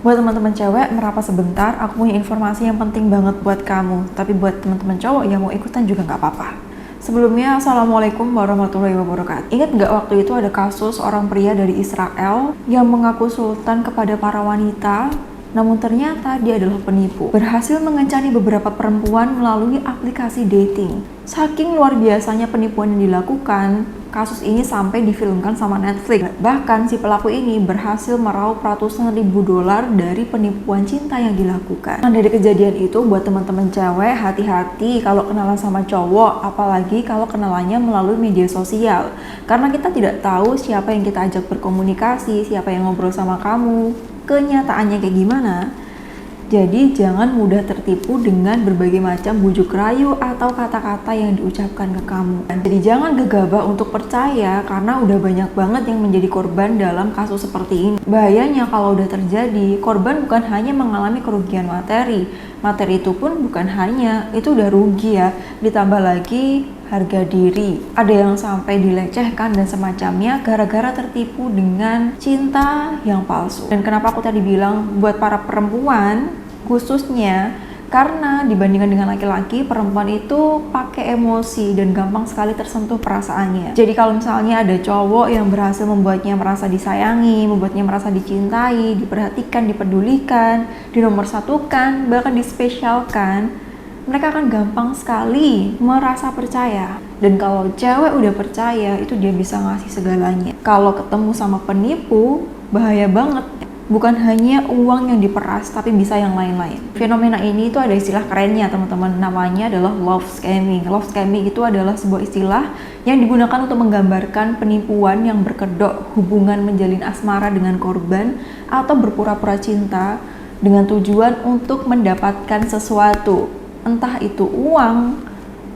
Buat teman-teman cewek, merapat sebentar, aku punya informasi yang penting banget buat kamu. Tapi buat teman-teman cowok yang mau ikutan juga nggak apa-apa. Sebelumnya, Assalamualaikum warahmatullahi wabarakatuh. Ingat nggak waktu itu ada kasus seorang pria dari Israel yang mengaku sultan kepada para wanita, namun ternyata dia adalah penipu. Berhasil mengencani beberapa perempuan melalui aplikasi dating. Saking luar biasanya penipuan yang dilakukan, kasus ini sampai difilmkan sama Netflix. Bahkan si pelaku ini berhasil meraup ratusan ribu dolar dari penipuan cinta yang dilakukan. Nah, dari kejadian itu buat teman-teman cewek, hati-hati kalau kenalan sama cowok, apalagi kalau kenalannya melalui media sosial. Karena kita tidak tahu siapa yang kita ajak berkomunikasi, siapa yang ngobrol sama kamu, kenyataannya kayak gimana. Jadi jangan mudah tertipu dengan berbagai macam bujuk rayu atau kata-kata yang diucapkan ke kamu. Jadi jangan gegabah untuk percaya karena udah banyak banget yang menjadi korban dalam kasus seperti ini. Bahayanya kalau udah terjadi, korban bukan hanya mengalami kerugian materi. Materi itu pun bukan hanya, itu udah rugi ya. Ditambah lagi harga diri. Ada yang sampai dilecehkan dan semacamnya gara-gara tertipu dengan cinta yang palsu. Dan kenapa aku tadi bilang buat para perempuan khususnya, karena dibandingkan dengan laki-laki, perempuan itu pakai emosi dan gampang sekali tersentuh perasaannya. Jadi kalau misalnya ada cowok yang berhasil membuatnya merasa disayangi, membuatnya merasa dicintai, diperhatikan, dipedulikan, dinomorsatukan, bahkan dispesialkan, mereka akan gampang sekali merasa percaya. Dan kalau cewek udah percaya, itu dia bisa ngasih segalanya. Kalau ketemu sama penipu, bahaya banget. Bukan hanya uang yang diperas, tapi bisa yang lain-lain. Fenomena ini itu ada istilah kerennya teman-teman, namanya adalah love scamming. Love scamming itu adalah sebuah istilah yang digunakan untuk menggambarkan penipuan yang berkedok hubungan menjalin asmara dengan korban atau berpura-pura cinta dengan tujuan untuk mendapatkan sesuatu, entah itu uang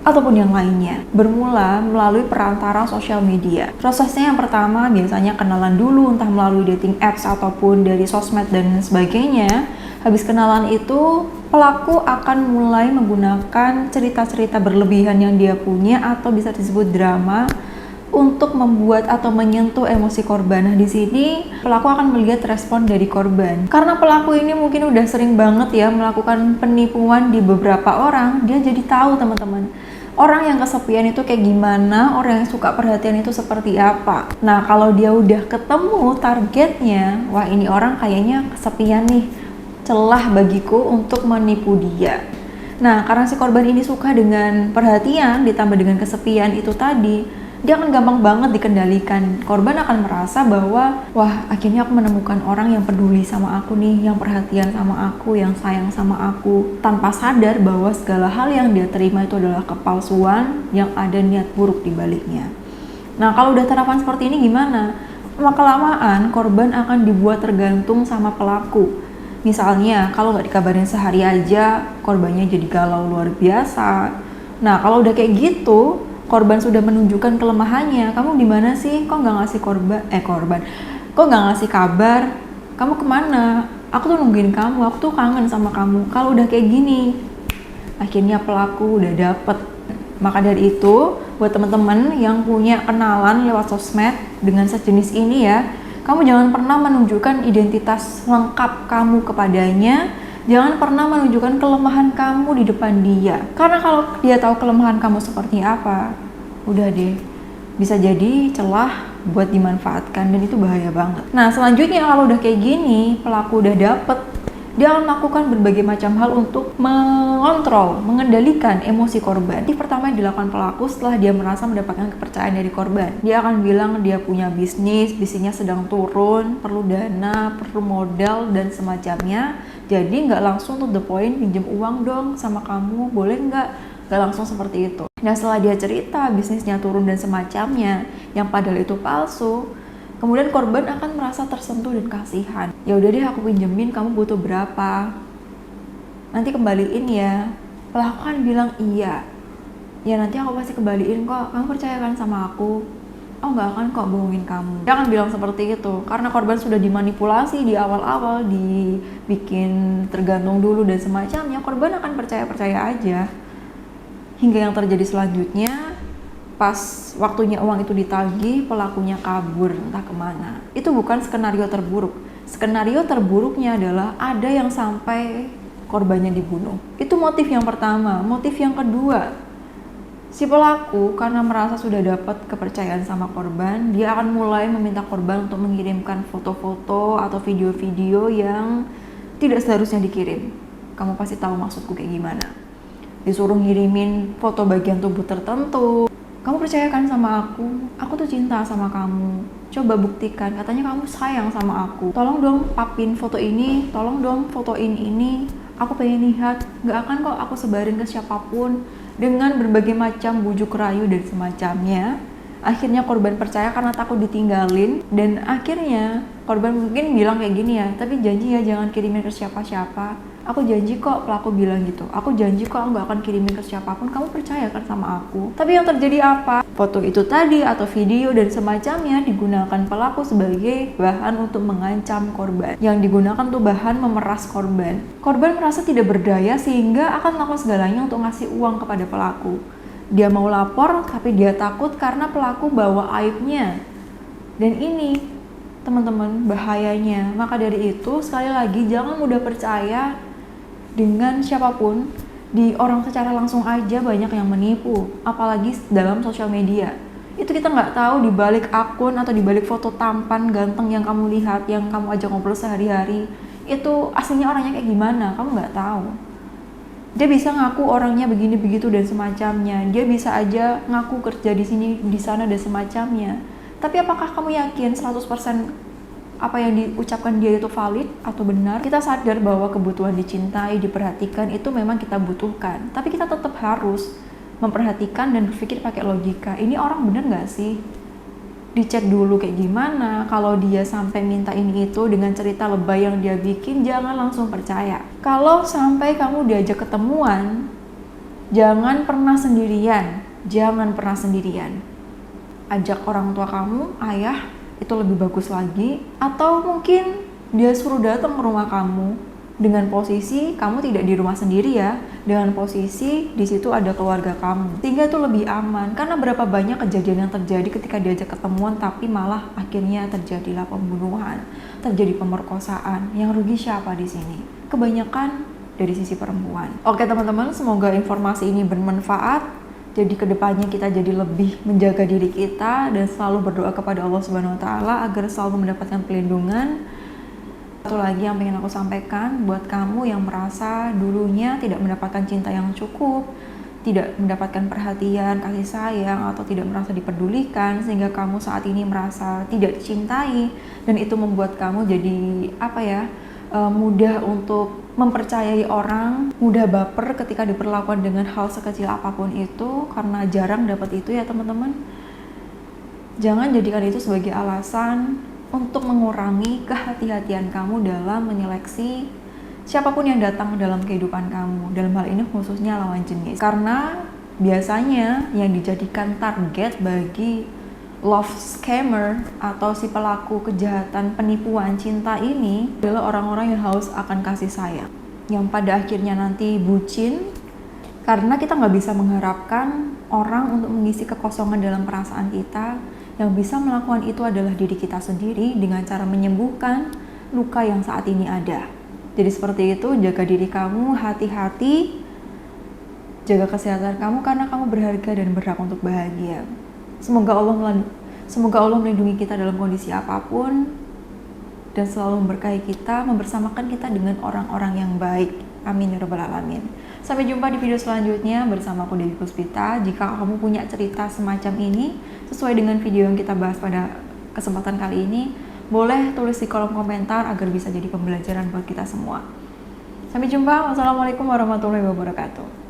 ataupun yang lainnya. Bermula melalui perantara sosial media. Prosesnya yang pertama biasanya kenalan dulu, entah melalui dating apps ataupun dari sosmed dan sebagainya. Habis kenalan itu, pelaku akan mulai menggunakan cerita-cerita berlebihan yang dia punya atau bisa disebut drama untuk membuat atau menyentuh emosi korban. Nah, di sini pelaku akan melihat respon dari korban. Karena pelaku ini mungkin udah sering banget ya melakukan penipuan di beberapa orang, dia jadi tahu teman-teman, orang yang kesepian itu kayak gimana, orang yang suka perhatian itu seperti apa. Nah, kalau dia udah ketemu targetnya, wah ini orang kayaknya kesepian nih, celah bagiku untuk menipu dia. Nah, karena si korban ini suka dengan perhatian ditambah dengan kesepian itu tadi, dia akan gampang banget dikendalikan. Korban akan merasa bahwa, wah akhirnya aku menemukan orang yang peduli sama aku nih, yang perhatian sama aku, yang sayang sama aku, tanpa sadar bahwa segala hal yang dia terima itu adalah kepalsuan, yang ada niat buruk di baliknya. Nah, kalau udah terapan seperti ini gimana? Lama-kelamaan korban akan dibuat tergantung sama pelaku. Misalnya, kalau nggak dikabarin sehari aja, korbannya jadi galau luar biasa. Nah, kalau udah kayak gitu, korban sudah menunjukkan kelemahannya. Kamu di mana sih? Kok nggak ngasih korban? Kok nggak ngasih kabar? Kamu kemana? Aku tuh nungguin kamu. Aku tuh kangen sama kamu. Kalau udah kayak gini, akhirnya pelaku udah dapet. Maka dari itu, buat teman-teman yang punya kenalan lewat sosmed dengan sejenis ini ya, kamu jangan pernah menunjukkan identitas lengkap kamu kepadanya. Jangan pernah menunjukkan kelemahan kamu di depan dia. Karena kalau dia tahu kelemahan kamu seperti apa, udah deh, bisa jadi celah buat dimanfaatkan dan itu bahaya banget. Nah, selanjutnya kalau udah kayak gini, pelaku udah dapet, dia akan melakukan berbagai macam hal untuk mengontrol, mengendalikan emosi korban. Yang pertama yang dilakukan pelaku setelah dia merasa mendapatkan kepercayaan dari korban, dia akan bilang dia punya bisnisnya sedang turun, perlu dana, perlu modal dan semacamnya. Jadi nggak langsung to the point, pinjam uang dong sama kamu, boleh nggak langsung seperti itu. Nah, setelah dia cerita bisnisnya turun dan semacamnya, yang padahal itu palsu, kemudian korban akan merasa tersentuh dan kasihan. Ya udah deh, aku pinjemin, kamu butuh berapa? Nanti kembaliin ya. Pelaku kan bilang iya. Ya nanti aku pasti kembaliin kok. Kamu percaya kan sama aku? Oh nggak akan kok bohongin kamu. Dia akan bilang seperti itu karena korban sudah dimanipulasi di awal-awal, dibikin tergantung dulu dan semacamnya. Korban akan percaya-percaya aja. Hingga yang terjadi selanjutnya, pas waktunya uang itu ditagih, pelakunya kabur entah kemana. Itu bukan skenario terburuk. Skenario terburuknya adalah ada yang sampai korbannya dibunuh. Itu motif yang pertama. Motif yang kedua, si pelaku karena merasa sudah dapat kepercayaan sama korban, dia akan mulai meminta korban untuk mengirimkan foto-foto atau video-video yang tidak seharusnya dikirim. Kamu pasti tahu maksudku kayak gimana. Disuruh ngirimin foto bagian tubuh tertentu. Kamu percayakan sama aku tuh cinta sama kamu. Coba buktikan, katanya kamu sayang sama aku. Tolong dong papin foto ini, tolong dong fotoin ini. Aku pengen lihat, gak akan kok aku sebarin ke siapapun. Dengan berbagai macam bujuk rayu dan semacamnya. Akhirnya korban percaya karena takut ditinggalin. Dan akhirnya korban mungkin bilang kayak gini ya, tapi janji ya jangan kirimin ke siapa-siapa. Aku janji kok, pelaku bilang gitu. Aku janji kok aku gak akan kirimin ke siapapun. Kamu percaya kan sama aku? Tapi yang terjadi apa? Foto itu tadi atau video dan semacamnya digunakan pelaku sebagai bahan untuk mengancam korban. Yang digunakan tuh bahan memeras korban. Korban merasa tidak berdaya sehingga akan melakukan segalanya untuk ngasih uang kepada pelaku. Dia mau lapor tapi dia takut karena pelaku bawa aibnya. Dan ini teman-teman bahayanya. Maka dari itu sekali lagi jangan mudah percaya dengan siapapun. Di orang secara langsung aja banyak yang menipu, apalagi dalam sosial media. Itu kita nggak tahu di balik akun atau di balik foto tampan ganteng yang kamu lihat, yang kamu ajak ngobrol sehari-hari, itu aslinya orangnya kayak gimana, kamu nggak tahu. Dia bisa ngaku orangnya begini begitu dan semacamnya. Dia bisa aja ngaku kerja di sini, di sana dan semacamnya. Tapi apakah kamu yakin 100% apa yang diucapkan dia itu valid atau benar? Kita sadar bahwa kebutuhan dicintai, diperhatikan itu memang kita butuhkan. Tapi kita tetap harus memperhatikan dan berpikir pakai logika. Ini orang bener nggak sih? Dicek dulu kayak gimana. Kalau dia sampai minta ini itu dengan cerita lebay yang dia bikin, jangan langsung percaya. Kalau sampai kamu diajak ketemuan, jangan pernah sendirian. Jangan pernah sendirian. Ajak orang tua kamu, ayah, itu lebih bagus lagi. Atau mungkin dia suruh datang ke rumah kamu dengan posisi kamu tidak di rumah sendiri ya, dengan posisi di situ ada keluarga kamu, sehingga itu lebih aman. Karena berapa banyak kejadian yang terjadi ketika diajak ketemuan tapi malah akhirnya terjadilah pembunuhan, terjadi pemerkosaan. Yang rugi siapa di sini? Kebanyakan dari sisi perempuan. Oke teman-teman, semoga informasi ini bermanfaat. Jadi kedepannya kita jadi lebih menjaga diri kita dan selalu berdoa kepada Allah Subhanahu Wa Taala agar selalu mendapatkan pelindungan. Satu lagi yang pengen aku sampaikan buat kamu yang merasa dulunya tidak mendapatkan cinta yang cukup, tidak mendapatkan perhatian, kasih sayang, atau tidak merasa dipedulikan sehingga kamu saat ini merasa tidak dicintai dan itu membuat kamu jadi mudah untuk mempercayai orang, mudah baper ketika diperlakukan dengan hal sekecil apapun itu karena jarang dapat itu ya teman-teman. Jangan jadikan itu sebagai alasan untuk mengurangi kehati-hatian kamu dalam menyeleksi siapapun yang datang dalam kehidupan kamu. Dalam hal ini khususnya lawan jenis. Karena biasanya yang dijadikan target bagi love scammer atau si pelaku kejahatan penipuan cinta ini adalah orang-orang yang haus akan kasih sayang, yang pada akhirnya nanti bucin karena kita nggak bisa mengharapkan orang untuk mengisi kekosongan dalam perasaan kita. Yang bisa melakukan itu adalah diri kita sendiri dengan cara menyembuhkan luka yang saat ini ada. Jadi seperti itu, jaga diri kamu, hati-hati, jaga kesehatan kamu karena kamu berharga dan berhak untuk bahagia. Semoga Allah melindungi kita dalam kondisi apapun dan selalu memberkahi kita, membersamakan kita dengan orang-orang yang baik. Amin ya rabbal alamin. Sampai jumpa di video selanjutnya bersama aku Dewi Puspita. Jika kamu punya cerita semacam ini sesuai dengan video yang kita bahas pada kesempatan kali ini, boleh tulis di kolom komentar agar bisa jadi pembelajaran buat kita semua. Sampai jumpa. Wassalamualaikum warahmatullahi wabarakatuh.